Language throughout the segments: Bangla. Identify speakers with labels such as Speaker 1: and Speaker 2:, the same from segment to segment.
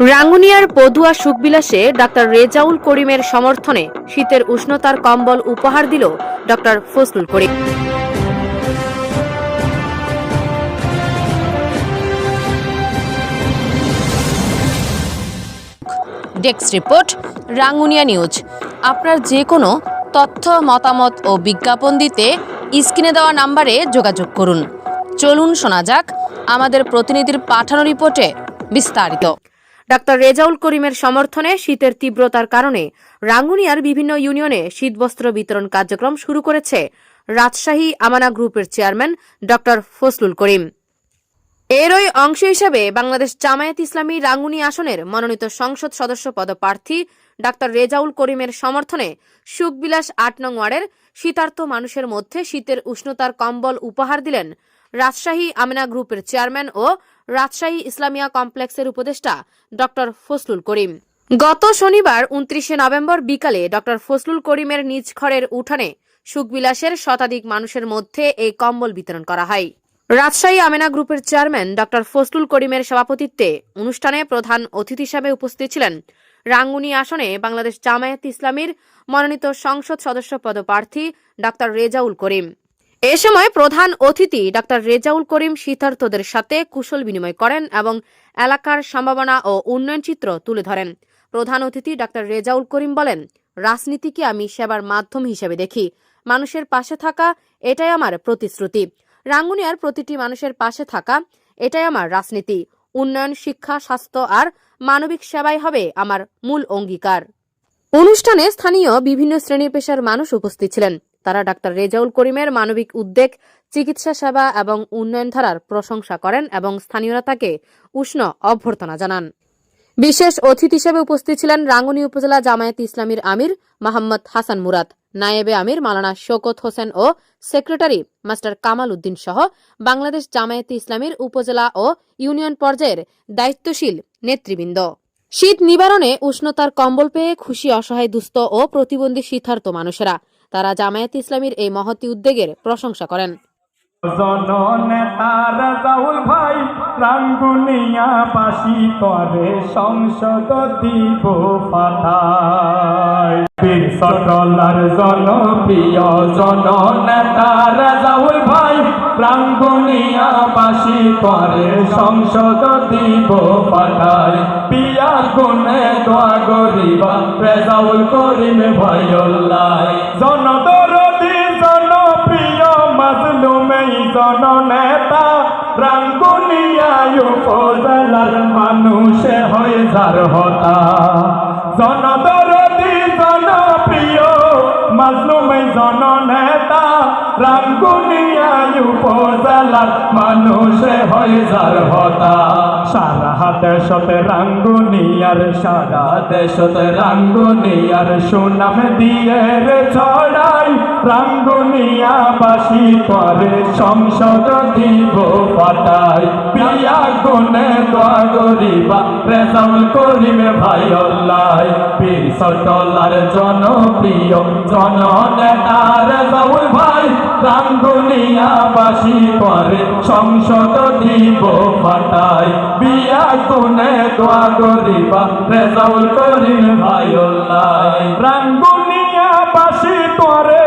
Speaker 1: রাঙ্গুনিয়ার পদুয়া সুখবিলাসে ডাক্তার রেজাউল করিমের সমর্থনে শীতের উষ্ণতার কম্বল উপহার দিল doctor Fazlul Karim. Desk report, Rangunia news. আপনার যে কোনো তথ্য, মতামত ও বিজ্ঞাপন দিতে স্ক্রিনে দেওয়া নাম্বারে যোগাযোগ করুন। চলুন শোনা যাক আমাদের প্রতিনিধির পাঠানো রিপোর্টে বিস্তারিত। ডাক্তার রেজাউল করিমের সমর্থনে শীতের তীব্রতার কারণে রাঙ্গুনিয়ার বিভিন্ন ইউনিয়নে শীতবস্ত্র বিতরণ কার্যক্রম শুরু করেছে রাজশাহী আমানা গ্রুপের চেয়ারম্যান ডাক্তার ফজলুল করিম। এরই অংশ হিসেবে বাংলাদেশ জামায়াত ইসলামী রাঙ্গুনিয়া আসনের মনোনীত সংসদ সদস্য পদপ্রার্থী ডাক্তার রেজাউল করিমের সমর্থনে সুখবিলাস ৮ নং ওয়ার্ডের শীতার্ত মানুষের মধ্যে শীতের উষ্ণতার কম্বল উপহার দিলেন রাজশাহী আমিনা গ্রুপের চেয়ারম্যান ও রাজশাহী ইসলামিয়া কমপ্লেক্সের উপদেষ্টা ডক্টর ফজলুল করিম। গত শনিবার ২৯ নভেম্বর বিকালে ডক্টর ফজলুল করিমের নিজ ঘরের উঠানে সুখবিলাসের শতাধিক মানুষের মধ্যে এই কম্বল বিতরণ করা হয়। রাজশাহী আমিনা গ্রুপের চেয়ারম্যান ডক্টর ফজলুল করিমের সভাপতিত্বে অনুষ্ঠানে প্রধান অতিথি হিসেবে উপস্থিত ছিলেন রাঙ্গুনিয়া আসনে বাংলাদেশ জামায়াত ইসলামীর মনোনীত সংসদ সদস্য পদপ্রার্থী ডাক্তার রেজাউল করিম। এ সময় প্রধান অতিথি ডাক্তার রেজাউল করিম শীতার্তদের সাথে কুশল বিনিময় করেন এবং এলাকার সম্ভাবনা ও উন্নয়ন চিত্র তুলে ধরেন। প্রধান অতিথি ডাক্তার রেজাউল করিম বলেন, রাজনীতিকে আমি সেবার মাধ্যম হিসেবে দেখি। মানুষের পাশে থাকা এটাই আমার প্রতিশ্রুতি। রাঙ্গুনিয়ার প্রতিটি মানুষের পাশে থাকা এটাই আমার রাজনীতি। উন্নয়ন, শিক্ষা, স্বাস্থ্য আর মানবিক সেবাই হবে আমার মূল অঙ্গীকার। অনুষ্ঠানে স্থানীয় বিভিন্ন শ্রেণীর পেশার মানুষ উপস্থিত ছিলেন। তারা ডাক্তার রেজাউল করিমের মানবিক উদ্যোগ, চিকিৎসা সেবা এবং উন্নয়ন ধারার প্রশংসা করেন এবং স্থানীয়রা তাকে উষ্ণ অভ্যর্থনা জানান। বিশেষ অতিথি হিসেবে উপস্থিত ছিলেন রাঙ্গুনিয়া উপজেলা জামায়াত ইসলামীর আমির মোহাম্মদ হাসান মুরাদ, নায়েবে আমির মাওলানা শওকত হোসেন ও সেক্রেটারি মাস্টার কামাল উদ্দিন সহ বাংলাদেশ জামায়াত ইসলামীর উপজেলা ও ইউনিয়ন পর্যায়ের দায়িত্বশীল নেতৃবৃন্দ। শীত নিবারণে উষ্ণতার কম্বল পেয়ে খুশি অসহায়, দুস্থ ও প্রতিবন্ধী শীতার্ত মানুষেরা। তারা জামায়াত ইসলামীর এই মহতী উদ্যোগের প্রশংসা করেন।
Speaker 2: জননেতা রেজাউল ভাই রাঙ্গুনিয়া বাসী করে সংসদ দিব ফাটাই। বীর সটলার জনপ্রিয় জননেতা রেজাউল ভাই রাঙ্গুনিয়া বাসী করে সংসদ দিব ফাটাই। পিয়া গুনে দোয়া গরিবা রেজাউল করিম ভাইল্লাহ। জনদরদি জনপ্রিয় মাজলুমে জননেতা রাঙ্গুনিয়া উপজেলার মানুষে হয় যার হতা। জনদরদি জনপ্রিয় মাজলুমে জননেতা রাঙ্গুনিয়া উপজেলার মানুষে হয় যার হতা। সারা দেশতে রাঙ্গুনিয়ার, সারা দেশতে রাঙ্গুনিয়ার সুনাম দিয়ে রে ছড়াই। রাঙ্গুনিয়া বাসী করে সংসদ দিব ফাটাই। পিয়া গুনে দোয়া গরিবা রেজাউল করিম ভাইল্লাহ। বীর সটলার জনপ্রিয় জননেতা রেজাউল ভাই রাঙ্গুনিয়া বাসী করে সংসদ দিব ফাটাই। বিয়া গুনে দোয়া গরিবা রেজাউল করিম ভাইল্লাহ। রাঙ্গুনিয়া বাসী করে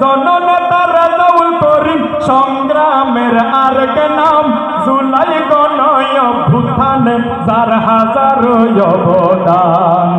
Speaker 2: জননেতা রেজাউল করিম সংগ্রামের আরেক নাম। জুলাই গণ অভ্যুত্থানে যার হাজারো অবদান।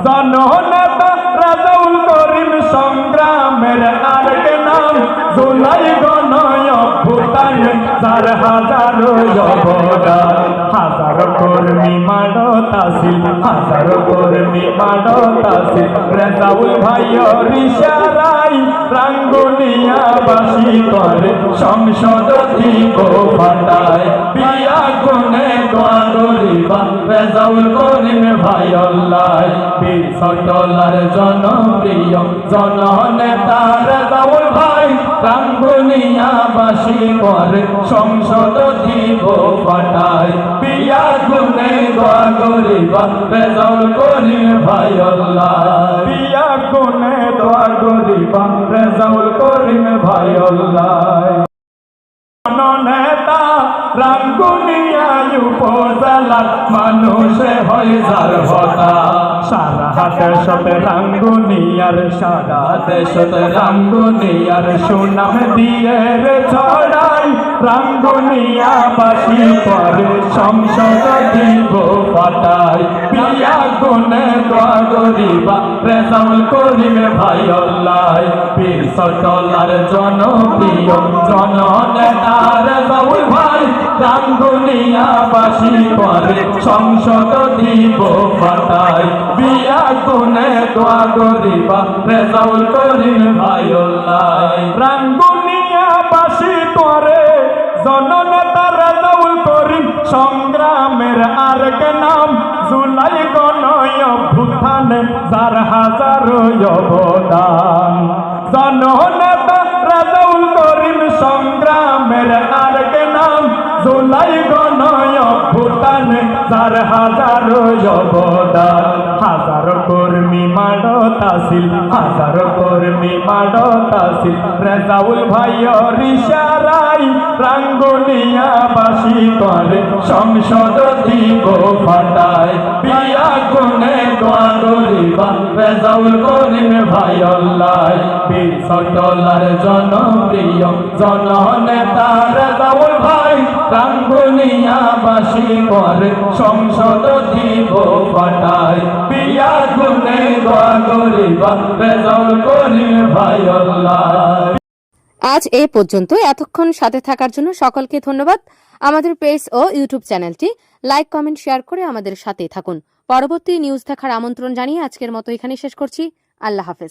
Speaker 2: জননেতা রেজাউল করিম সংগ্রামের আরেক নাম। জুলাই গণ অভ্যুত্থানে যার হাজারো অবদান। হাজারো কর্মী মানত আসিল, হাজারো কর্মী মানত আসিল রেজাউল ভাইয়ের ইশারায়। রাঙ্গুনিয়া বাসী করে সংসদ দিব ফাটাই। বিয়া গুনে দোয়া গরিবা রেজাউল করিম ভাইল্লাহ। বীর সটলার জনপ্রিয় জননেতা রেজাউল ভাই রাঙ্গুনিয়া বাসী করে সংসদ দিব ফাটাই। বিয়া গুনে দোয়া গরিবা রেজাউল করিম ভাইল্লাহ। বিয়া গুনে দোয়া গরিবা রেজাউল করিম ভাইল্লাহ। জননেতা রাঙ্গুনিয়া উপজেলা উপজেলার মানুষে হয়ে যার হতা সারা দেশতে রাঙ্গুনিয়ার সারা দেশতে রাঙ্গুনিয়ার সুনাম দিয়ে রে ছড়াই রাঙ্গুনিয়াবাসী করে সংসদ দিব ফাটাই বিয়া গুনে দোয়া করিবা রেজাউল করিবে ভাই আল্লাহ পীর সটলার জনপ্রিয় জননেতা রেজাউল ভাই রাঙ্গুনিয়াবাসী করে সংসদ দিব ফাটাই বিয়া গুনে দোয়া করিবা রেজাউল করিবে ভাই আল্লাহ রাঙ্গুনিয়াবাসী করে জননেতা রেজাউল করিম সংগ্রামের আরেক নাম জুলাই গণয় অভ্যুত্থানে যার হাজারো অবদান জননেতা রেজাউল করিম সংগ্রামের আরেক নাম জুলাই গণয় অভ্যুত্থানে যার হাজারো অবদান হাজারো কর্মী মাড় তাসিল হাজারো কর্মী মাড় তাসিল রেজাউল ভাইয়ের ইশারায় রাঙ্গুনিয়াবাসী করে সংসদ দিব ফাটায় বিয়া গুনে দোয়া করিবা রেজাউল করিম ভাই আল্লাহ বীর সটলার জনপ্রিয় জননেতা রেজাউল ভাই রাঙ্গুনিয়াবাসী করে সংসদ দিব ফাটায় বিয়া গুনে দোয়া করিবা রেজাউল করিম ভাই আল্লাহ।
Speaker 1: আজ এ পর্যন্ত। এতক্ষণ সাথে থাকার জন্য সকলকে ধন্যবাদ। আমাদের পেজ ও ইউটিউব চ্যানেলটি লাইক, কমেন্ট, শেয়ার করে আমাদের সাথেই থাকুন। পরবর্তী নিউজ দেখার আমন্ত্রণ জানিয়ে আজকের মতো এখানেই শেষ করছি। আল্লাহ হাফেজ।